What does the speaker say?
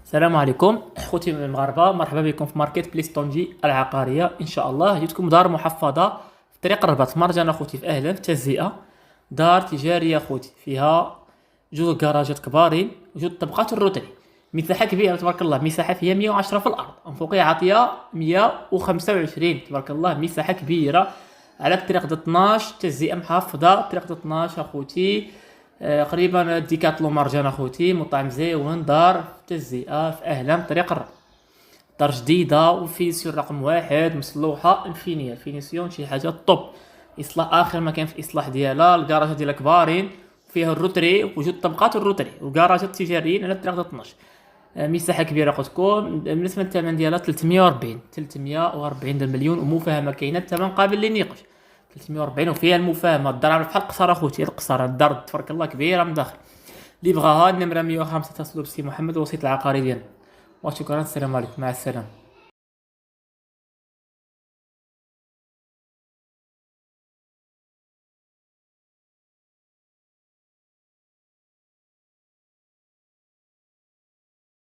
السلام عليكم خوتي المغاربه، مرحبا بكم في ماركت بليس طنجي العقاريه. ان شاء الله جبتكم دار محفظه في طريق الرباط مرجان اخوتي، في اهلا في التجزئه. دار تجاريه اخوتي، فيها جوج كراجات كبارين، جوج طبقات الروتري، مساحه كبيره تبارك الله. مساحه فيها 110 في الارض، من فوقها عاطيه 125 تبارك الله. مساحه كبيره على طريق 12، تجزئه محافظه طريق 12 اخوتي. قريبا ديكاتلو مرجان اخوتي، مطعم زيون، دار في تجزئة في اهلا طريق الرباط. دار جديدة وفينيسيون رقم واحد، مصلوحة انفينيا فينيسيون شي حاجة طوب. اصلاح اخر ما كان في الاصلاح ديالها. الكراج ديالها كبارين، فيها الروتري وجود طبقات الروتري وكراجات تجاريين على طريق 12. مساحة كبيرة قد تكون. بالنسبة للثمن ديالها 340 المليون، ومفاهمة كاينة، الثمن قابل للنقاش. 340 وفيها المفاهمة. الدار عاملة بحال القصر اخوتي، القصر الدار تبارك الله كبيرة من داخل. اللي بغاها النمرة 105 تصلوا بسي محمد، وسيط العقاري ديالنا. وشكرا، السلام عليكم، مع السلامة.